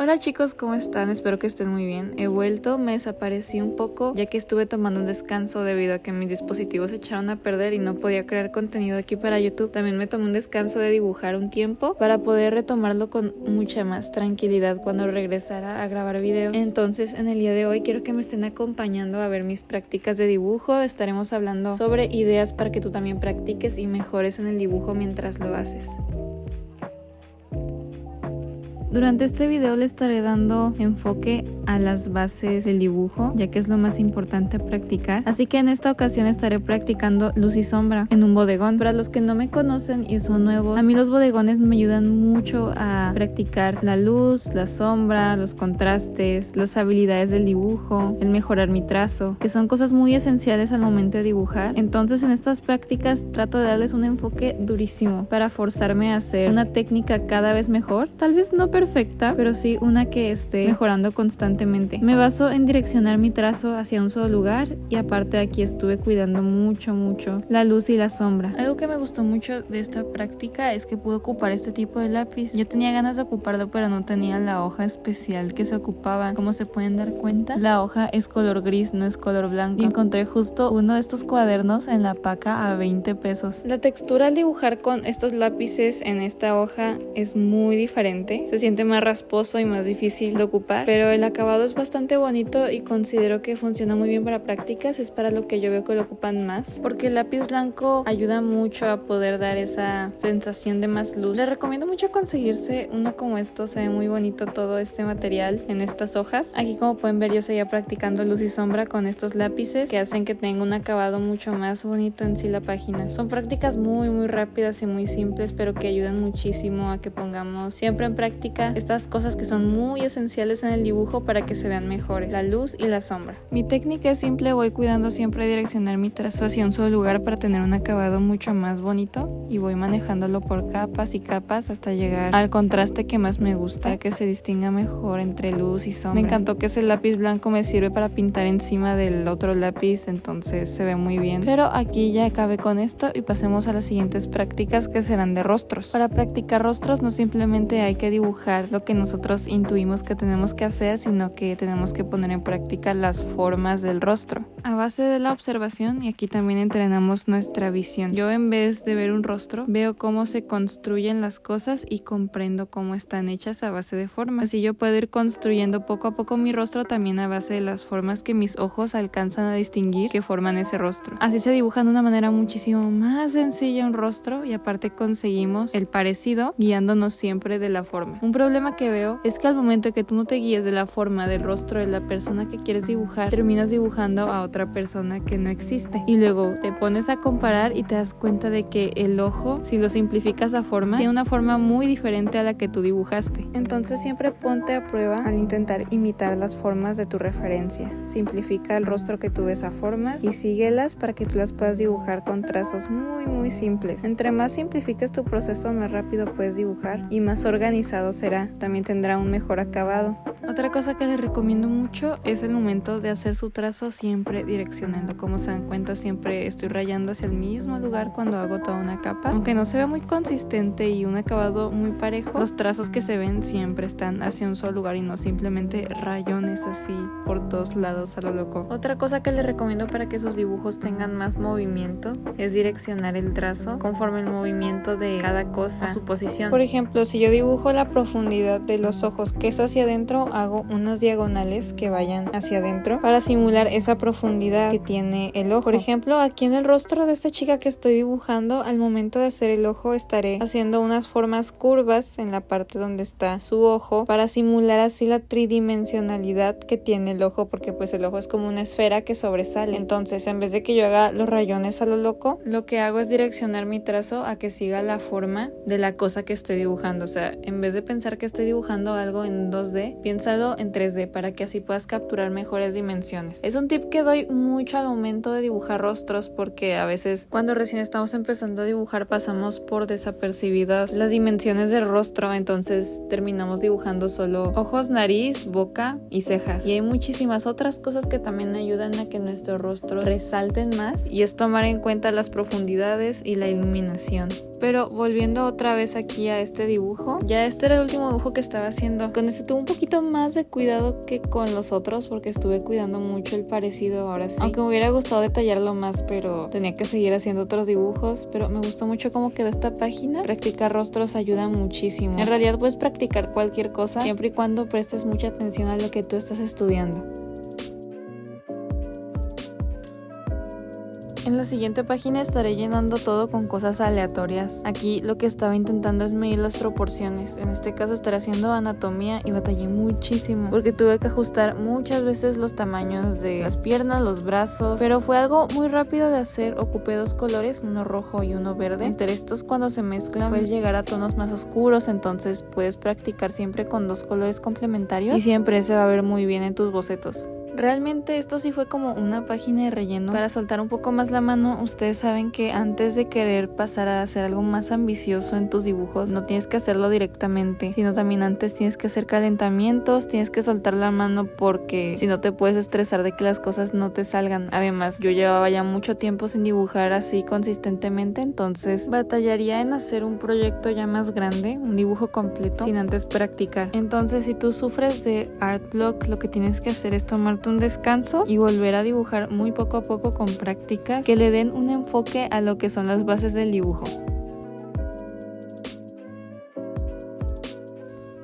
Hola chicos, ¿cómo están? Espero que estén muy bien. He vuelto, me desaparecí un poco ya que estuve tomando un descanso debido a que mis dispositivos se echaron a perder y no podía crear contenido aquí para YouTube. También me tomé un descanso de dibujar un tiempo para poder retomarlo con mucha más tranquilidad cuando regresara a grabar videos. Entonces en el día de hoy quiero que me estén acompañando a ver mis prácticas de dibujo. Estaremos hablando sobre ideas para que tú también practiques y mejores en el dibujo mientras lo haces. Durante este video le estaré dando enfoque a las bases del dibujo, ya que es lo más importante a practicar. Así que en esta ocasión estaré practicando luz y sombra en un bodegón. Para los que no me conocen y son nuevos, a mí los bodegones me ayudan mucho a practicar la luz, la sombra, los contrastes, las habilidades del dibujo, el mejorar mi trazo, que son cosas muy esenciales al momento de dibujar. Entonces en estas prácticas trato de darles un enfoque durísimo para forzarme a hacer una técnica cada vez mejor, tal vez no perfecta, pero sí una que esté mejorando constantemente. Me baso en direccionar mi trazo hacia un solo lugar y aparte aquí estuve cuidando mucho la luz y la sombra. Algo que me gustó mucho de esta práctica es que pude ocupar este tipo de lápiz. Ya tenía ganas de ocuparlo, pero no tenía la hoja especial que se ocupaba. Como se pueden dar cuenta, la hoja es color gris, no es color blanco. Y encontré justo uno de estos cuadernos en la paca a 20 pesos. La textura al dibujar con estos lápices en esta hoja es muy diferente. Se siente más rasposo y más difícil de ocupar, pero el acabado es bastante bonito y considero que funciona muy bien para prácticas. Es para lo que yo veo que lo ocupan más, porque el lápiz blanco ayuda mucho a poder dar esa sensación de más luz. Les recomiendo mucho conseguirse uno como esto, se ve muy bonito todo este material en estas hojas. Aquí, como pueden ver, yo seguía practicando luz y sombra con estos lápices que hacen que tenga un acabado mucho más bonito en sí la página. Son prácticas muy rápidas y muy simples, pero que ayudan muchísimo a que pongamos siempre en práctica estas cosas que son muy esenciales en el dibujo para que se vean mejores, la luz y la sombra. Mi técnica es simple, voy cuidando siempre de direccionar mi trazo hacia un solo lugar para tener un acabado mucho más bonito y voy manejándolo por capas y capas hasta llegar al contraste que más me gusta, que se distinga mejor entre luz y sombra. Me encantó que ese lápiz blanco me sirve para pintar encima del otro lápiz, entonces se ve muy bien. Pero aquí ya acabé con esto y pasemos a las siguientes prácticas, que serán de rostros. Para practicar rostros no simplemente hay que dibujar lo que nosotros intuimos que tenemos que hacer, sino que tenemos que poner en práctica las formas del rostro a base de la observación, y aquí también entrenamos nuestra visión. Yo, en vez de ver un rostro, veo cómo se construyen las cosas y comprendo cómo están hechas a base de formas. Así yo puedo ir construyendo poco a poco mi rostro también a base de las formas que mis ojos alcanzan a distinguir que forman ese rostro. Así se dibuja de una manera muchísimo más sencilla un rostro, y aparte conseguimos el parecido guiándonos siempre de la forma. Un problema que veo es que al momento que tú no te guíes de la forma del rostro de la persona que quieres dibujar, terminas dibujando a otra persona que no existe, y luego te pones a comparar y te das cuenta de que el ojo, si lo simplificas a forma, tiene una forma muy diferente a la que tú dibujaste. Entonces siempre ponte a prueba al intentar imitar las formas de tu referencia. Simplifica el rostro que tú ves a formas y síguelas para que tú las puedas dibujar con trazos muy simples. Entre más simplifiques tu proceso, más rápido puedes dibujar y más organizado será. También tendrá un mejor acabado. Otra cosa que les recomiendo mucho es el momento de hacer su trazo siempre direccionando. Como se dan cuenta, siempre estoy rayando hacia el mismo lugar cuando hago toda una capa. Aunque no se ve muy consistente y un acabado muy parejo, los trazos que se ven siempre están hacia un solo lugar y no simplemente rayones así por todos lados a lo loco. Otra cosa que les recomiendo para que sus dibujos tengan más movimiento es direccionar el trazo conforme el movimiento de cada cosa o su posición. Por ejemplo, si yo dibujo la profundidad de los ojos que es hacia adentro, hago unas diagonales que vayan hacia adentro para simular esa profundidad que tiene el ojo. Por ejemplo, aquí en el rostro de esta chica que estoy dibujando, al momento de hacer el ojo estaré haciendo unas formas curvas en la parte donde está su ojo para simular así la tridimensionalidad que tiene el ojo, porque pues el ojo es como una esfera que sobresale. Entonces, en vez de que yo haga los rayones a lo loco, lo que hago es direccionar mi trazo a que siga la forma de la cosa que estoy dibujando. O sea, en vez de pensar que estoy dibujando algo en 2D, pienso piénsalo en 3D para que así puedas capturar mejores dimensiones. Es un tip que doy mucho al momento de dibujar rostros, porque a veces cuando recién estamos empezando a dibujar pasamos por desapercibidas las dimensiones del rostro, entonces terminamos dibujando solo ojos, nariz, boca y cejas. Y hay muchísimas otras cosas que también ayudan a que nuestro rostro resalten más, y es tomar en cuenta las profundidades y la iluminación. Pero volviendo otra vez aquí a este dibujo, ya este era el último dibujo que estaba haciendo. Con este tuve un poquito más de cuidado que con los otros, porque estuve cuidando mucho el parecido ahora sí. Aunque me hubiera gustado detallarlo más, pero tenía que seguir haciendo otros dibujos. Pero me gustó mucho cómo quedó esta página. Practicar rostros ayuda muchísimo. En realidad puedes practicar cualquier cosa siempre y cuando prestes mucha atención a lo que tú estás estudiando. En la siguiente página estaré llenando todo con cosas aleatorias. Aquí lo que estaba intentando es medir las proporciones. En este caso estaré haciendo anatomía y batallé muchísimo porque tuve que ajustar muchas veces los tamaños de las piernas, los brazos, pero fue algo muy rápido de hacer. Ocupé 2 colores, uno rojo y uno verde. Entre estos, cuando se mezclan puedes llegar a tonos más oscuros, entonces puedes practicar siempre con 2 colores complementarios y siempre se va a ver muy bien en tus bocetos. Realmente esto sí fue como una página de relleno para soltar un poco más la mano. Ustedes saben que antes de querer pasar a hacer algo más ambicioso en tus dibujos, no tienes que hacerlo directamente, sino también antes tienes que hacer calentamientos, tienes que soltar la mano, porque si no te puedes estresar de que las cosas no te salgan. Además, yo llevaba ya mucho tiempo sin dibujar así consistentemente, entonces batallaría en hacer un proyecto ya más grande, un dibujo completo, sin antes practicar. Entonces, si tú sufres de art block, lo que tienes que hacer es tomarte un descanso y volver a dibujar muy poco a poco con prácticas que le den un enfoque a lo que son las bases del dibujo.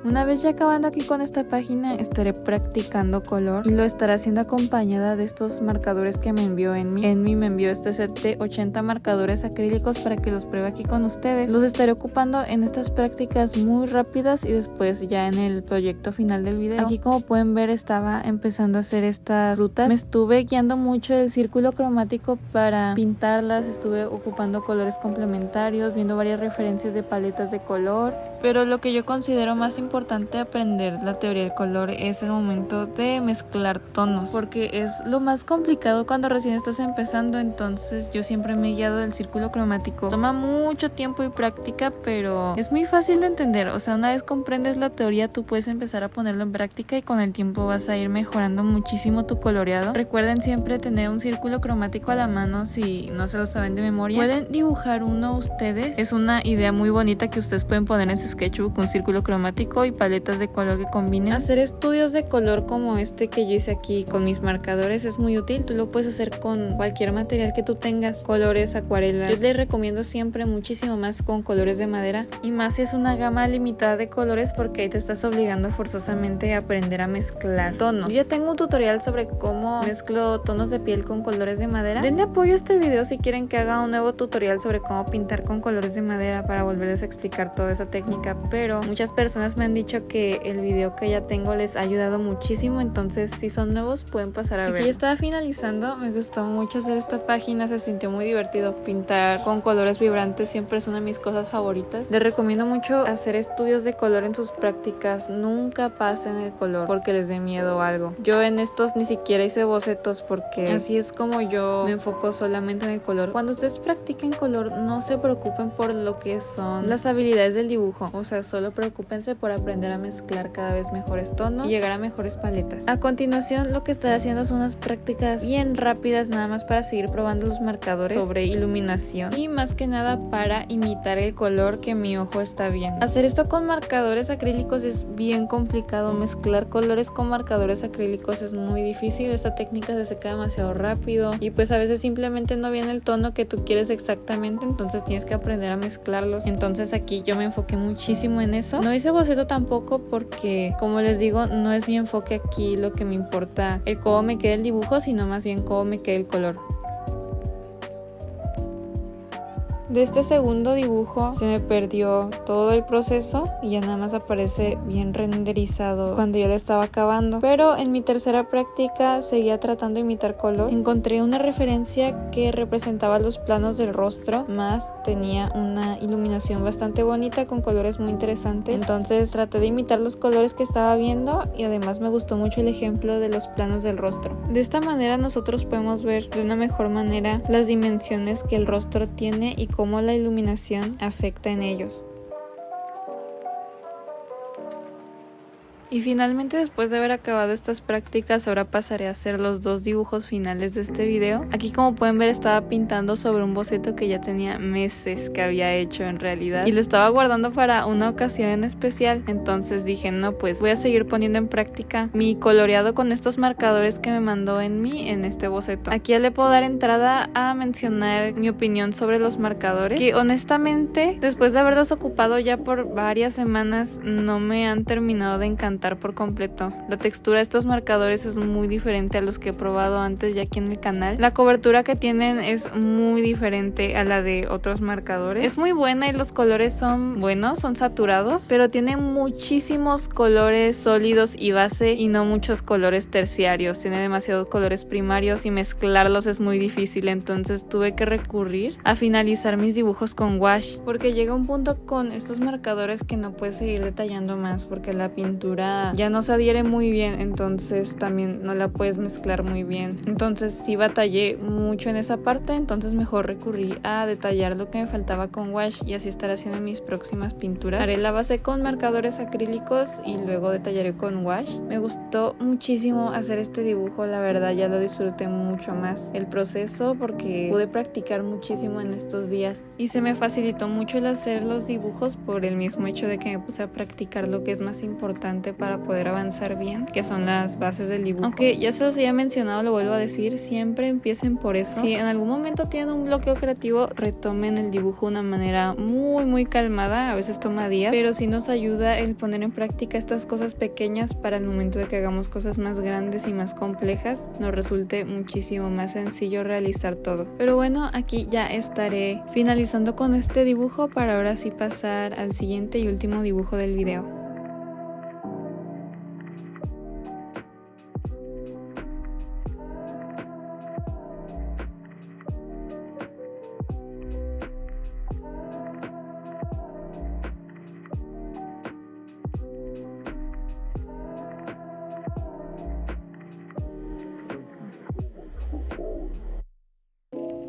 Una vez ya acabando aquí con esta página, estaré practicando color y lo estaré haciendo acompañada de estos marcadores que me envió Enmi me envió este set de 80 marcadores acrílicos para que los pruebe aquí con ustedes. Los estaré ocupando en estas prácticas muy rápidas y después ya en el proyecto final del video. Aquí, como pueden ver, estaba empezando a hacer estas rutas. Me estuve guiando mucho del círculo cromático para pintarlas, estuve ocupando colores complementarios, viendo varias referencias de paletas de color, pero lo que yo considero más importante aprender la teoría del color es el momento de mezclar tonos, porque es lo más complicado cuando recién estás empezando. Entonces yo siempre me he guiado del círculo cromático. Toma mucho tiempo y práctica, pero es muy fácil de entender. O sea, una vez comprendes la teoría, tú puedes empezar a ponerlo en práctica y con el tiempo vas a ir mejorando muchísimo tu coloreado. Recuerden siempre tener un círculo cromático a la mano si no se lo saben de memoria. Pueden dibujar uno ustedes. Es una idea muy bonita que ustedes pueden poner en su sketchbook, un círculo cromático y paletas de color que combinen. Hacer estudios de color como este que yo hice aquí con mis marcadores es muy útil. Tú lo puedes hacer con cualquier material que tú tengas, colores, acuarelas. Yo les recomiendo siempre muchísimo más con colores de madera, y más si es una gama limitada de colores, porque ahí te estás obligando forzosamente a aprender a mezclar tonos. Yo ya tengo un tutorial sobre cómo mezclo tonos de piel con colores de madera. Denle apoyo a este video si quieren que haga un nuevo tutorial sobre cómo pintar con colores de madera para volverles a explicar toda esa técnica, pero muchas personas me han dicho que el video que ya tengo les ha ayudado muchísimo, entonces si son nuevos pueden pasar a ver. Aquí ya estaba finalizando, me gustó mucho hacer esta página, se sintió muy divertido. Pintar con colores vibrantes siempre es una de mis cosas favoritas. Les recomiendo mucho hacer estudios de color en sus prácticas. Nunca pasen el color porque les dé miedo o algo. Yo en estos ni siquiera hice bocetos, porque así es como yo me enfoco solamente en el color. Cuando ustedes practiquen color, no se preocupen por lo que son las habilidades del dibujo, o sea, solo preocúpense por aprender a mezclar cada vez mejores tonos y llegar a mejores paletas. A continuación, lo que estaré haciendo son unas prácticas bien rápidas, nada más para seguir probando los marcadores sobre iluminación y más que nada para imitar el color que mi ojo está viendo. Hacer esto con marcadores acrílicos es bien complicado. Mezclar colores con marcadores acrílicos es muy difícil. Esta técnica se seca demasiado rápido y pues a veces simplemente no viene el tono que tú quieres exactamente, entonces tienes que aprender a mezclarlos. Entonces aquí yo me enfoqué muchísimo en eso. No hice boceto tampoco porque, como les digo, no es mi enfoque aquí lo que me importa el cómo me quede el dibujo, sino más bien cómo me quede el color. De este segundo dibujo se me perdió todo el proceso y ya nada más aparece bien renderizado cuando yo lo estaba acabando. Pero en mi tercera práctica seguía tratando de imitar color. Encontré una referencia que representaba los planos del rostro, más tenía una iluminación bastante bonita con colores muy interesantes. Entonces traté de imitar los colores que estaba viendo y además me gustó mucho el ejemplo de los planos del rostro. De esta manera nosotros podemos ver de una mejor manera las dimensiones que el rostro tiene y cómo la iluminación afecta en ellos. Y finalmente, después de haber acabado estas prácticas, ahora pasaré a hacer los 2 dibujos finales de este video. Aquí, como pueden ver, estaba pintando sobre un boceto que ya tenía meses que había hecho en realidad y lo estaba guardando para una ocasión en especial. Entonces dije, no, pues voy a seguir poniendo en práctica mi coloreado con estos marcadores que me mandó en este boceto. Aquí ya le puedo dar entrada a mencionar mi opinión sobre los marcadores, que honestamente, después de haberlos ocupado ya por varias semanas, no me han terminado de encantar por completo. La textura de estos marcadores es muy diferente a los que he probado antes ya aquí en el canal. La cobertura que tienen es muy diferente a la de otros marcadores. Es muy buena y los colores son buenos, son saturados, pero tiene muchísimos colores sólidos y base y no muchos colores terciarios. Tiene demasiados colores primarios y mezclarlos es muy difícil, entonces tuve que recurrir a finalizar mis dibujos con wash, porque llega un punto con estos marcadores que no puedes seguir detallando más porque la pintura ya no se adhiere muy bien, entonces también no la puedes mezclar muy bien. Entonces sí batallé mucho en esa parte, entonces mejor recurrí a detallar lo que me faltaba con wash y así estaré haciendo mis próximas pinturas. Haré la base con marcadores acrílicos y luego detallaré con wash. Me gustó muchísimo hacer este dibujo, la verdad ya lo disfruté mucho más el proceso porque pude practicar muchísimo en estos días y se me facilitó mucho el hacer los dibujos por el mismo hecho de que me puse a practicar lo que es más importante para poder avanzar bien, que son las bases del dibujo. Aunque ya se los había mencionado, lo vuelvo a decir, siempre empiecen por eso. Si en algún momento tienen un bloqueo creativo, retomen el dibujo de una manera muy calmada, a veces toma días, pero sí nos ayuda el poner en práctica estas cosas pequeñas para el momento de que hagamos cosas más grandes y más complejas, nos resulte muchísimo más sencillo realizar todo. Pero bueno, aquí ya estaré finalizando con este dibujo para ahora sí pasar al siguiente y último dibujo del video.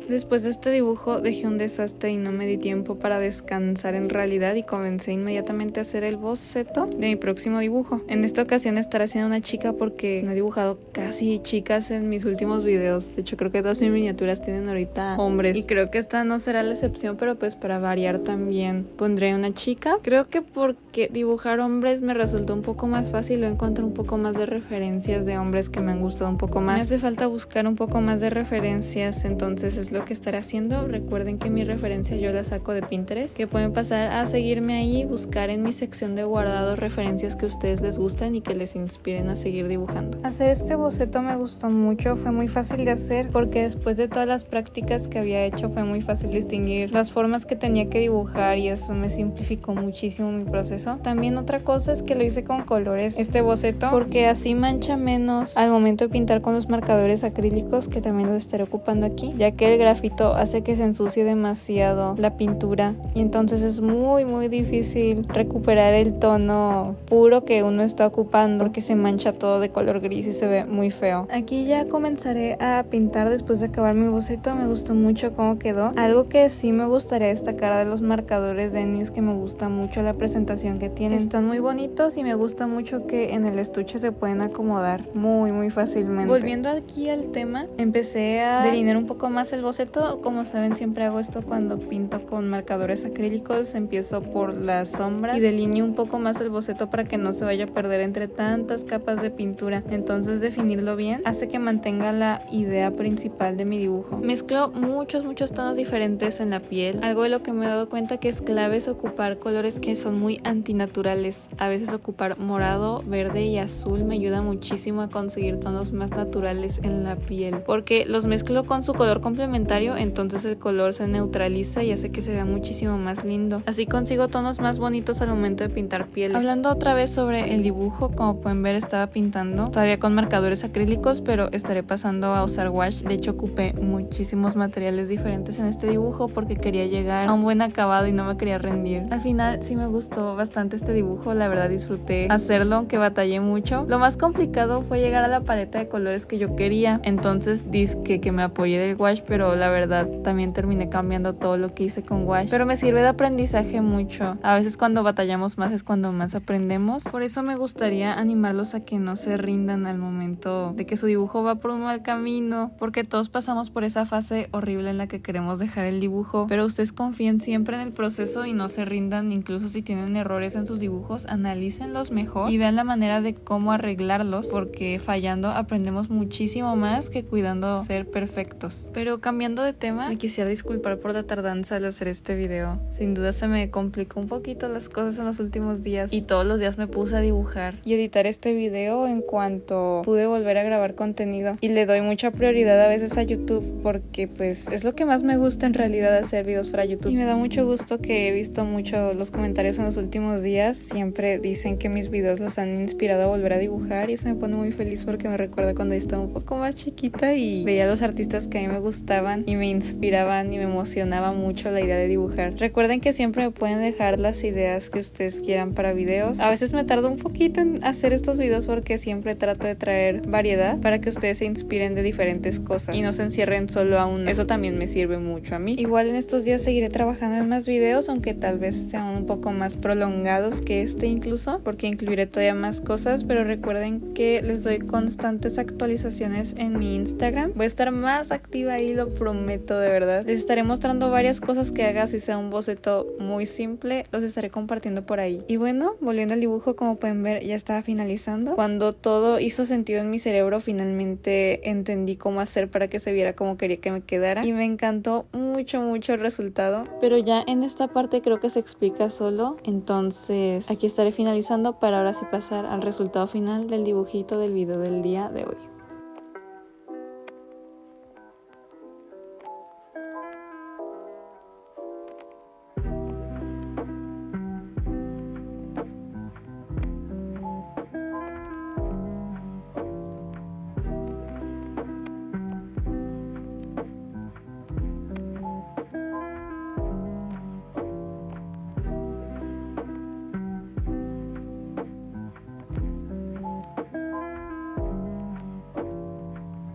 Después de este dibujo dejé un desastre y no me di tiempo para descansar en realidad y comencé inmediatamente a hacer el boceto de mi próximo dibujo. En esta ocasión estaré haciendo una chica porque no he dibujado casi chicas en mis últimos videos. De hecho creo que todas mis miniaturas tienen ahorita hombres y creo que esta no será la excepción, pero pues para variar también pondré una chica. Creo que porque dibujar hombres me resultó un poco más fácil, lo encontré un poco más de referencias de hombres que me han gustado un poco más. Me hace falta buscar un poco más de referencias, entonces es lo que estaré haciendo. Recuerden que mis referencias yo las saco de Pinterest, que pueden pasar a seguirme ahí y buscar en mi sección de guardados referencias que a ustedes les gustan y que les inspiren a seguir dibujando. Hacer este boceto me gustó mucho, fue muy fácil de hacer porque después de todas las prácticas que había hecho fue muy fácil distinguir las formas que tenía que dibujar y eso me simplificó muchísimo mi proceso. También otra cosa es que lo hice con colores este boceto porque así mancha menos al momento de pintar con los marcadores acrílicos, que también los estaré ocupando aquí, ya que el grafito hace que se ensucie demasiado la pintura y entonces es muy difícil recuperar el tono puro que uno está ocupando porque se mancha todo de color gris y se ve muy feo. Aquí ya comenzaré a pintar después de acabar mi boceto. Me gustó mucho cómo quedó. Algo que sí me gustaría destacar de los marcadores de Denny es que me gusta mucho la presentación que tienen. Están muy bonitos y me gusta mucho que en el estuche se pueden acomodar muy fácilmente. Volviendo aquí al tema, empecé a delinear un poco más el boceto. Como saben, siempre hago esto cuando pinto con marcadores acrílicos. Empiezo por las sombras y delineo un poco más el boceto para que no se vaya a perder entre tantas capas de pintura. Entonces definirlo bien hace que mantenga la idea principal de mi dibujo. Mezclo muchos tonos diferentes en la piel. Algo de lo que me he dado cuenta que es clave es ocupar colores que son muy antinaturales. A veces ocupar morado, verde y azul me ayuda muchísimo a conseguir tonos más naturales en la piel porque los mezclo con su color complementario pigmentario, entonces el color se neutraliza y hace que se vea muchísimo más lindo. Así consigo tonos más bonitos al momento de pintar pieles. Hablando otra vez sobre el dibujo, como pueden ver estaba pintando todavía con marcadores acrílicos, pero estaré pasando a usar wash. De hecho ocupé muchísimos materiales diferentes en este dibujo porque quería llegar a un buen acabado y no me quería rendir. Al final sí me gustó bastante este dibujo, la verdad disfruté hacerlo aunque batallé mucho. Lo más complicado fue llegar a la paleta de colores que yo quería, entonces dizque que me apoyé del wash, pero la verdad también terminé cambiando todo lo que hice con wash. Pero me sirve de aprendizaje mucho. A veces cuando batallamos más es cuando más aprendemos. Por eso me gustaría animarlos a que no se rindan al momento de que su dibujo va por un mal camino, porque todos pasamos por esa fase horrible en la que queremos dejar el dibujo, pero ustedes confíen siempre en el proceso y no se rindan. Incluso si tienen errores en sus dibujos, analícenlos mejor y vean la manera de cómo arreglarlos, porque fallando aprendemos muchísimo más que cuidando ser perfectos. Pero cambiando de tema, me quisiera disculpar por la tardanza al hacer este video. Sin duda se me complicó un poquito las cosas en los últimos días y todos los días me puse a dibujar y editar este video en cuanto pude volver a grabar contenido, y le doy mucha prioridad a veces a YouTube porque pues es lo que más me gusta en realidad, hacer videos para YouTube. Y me da mucho gusto que he visto mucho los comentarios en los últimos días. Siempre dicen que mis videos los han inspirado a volver a dibujar y eso me pone muy feliz porque me recuerda cuando yo estaba un poco más chiquita y veía a los artistas que a mí me gustaban y me inspiraban y me emocionaba mucho la idea de dibujar. Recuerden que siempre me pueden dejar las ideas que ustedes quieran para videos. A veces me tardo un poquito en hacer estos videos porque siempre trato de traer variedad para que ustedes se inspiren de diferentes cosas y no se encierren solo a uno. Eso también me sirve mucho a mí. Igual en estos días seguiré trabajando en más videos, aunque tal vez sean un poco más prolongados que este incluso, porque incluiré todavía más cosas, pero recuerden que les doy constantes actualizaciones en mi Instagram. Voy a estar más activa ahí, lo prometo, de verdad. Les estaré mostrando varias cosas que haga, si sea un boceto muy simple, los estaré compartiendo por ahí. Y bueno, volviendo al dibujo, como pueden ver ya estaba finalizando. Cuando todo hizo sentido en mi cerebro, finalmente entendí cómo hacer para que se viera como quería que me quedara y me encantó mucho el resultado, pero ya en esta parte creo que se explica solo. Entonces aquí estaré finalizando para ahora sí pasar al resultado final del dibujito del video del día de hoy.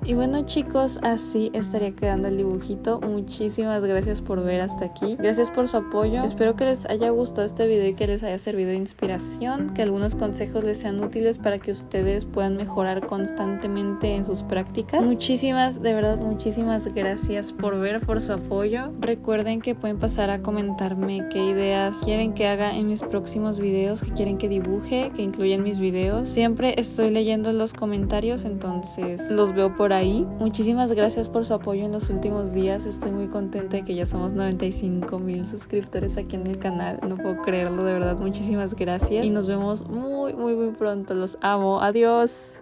Y bueno chicos, así estaría quedando el dibujito. Muchísimas gracias por ver hasta aquí. Gracias por su apoyo. Espero que les haya gustado este video y que les haya servido de inspiración, que algunos consejos les sean útiles para que ustedes puedan mejorar constantemente en sus prácticas. Muchísimas, de verdad, muchísimas gracias por ver, por su apoyo. Recuerden que pueden pasar a comentarme qué ideas quieren que haga en mis próximos videos, que quieren que dibuje, que incluya en mis videos. Siempre estoy leyendo los comentarios, entonces los veo por ahí. Muchísimas gracias por su apoyo en los últimos días. Estoy muy contenta de que ya somos 95,000 suscriptores aquí en el canal. No puedo creerlo, de verdad. Muchísimas gracias y nos vemos muy pronto. Los amo. Adiós.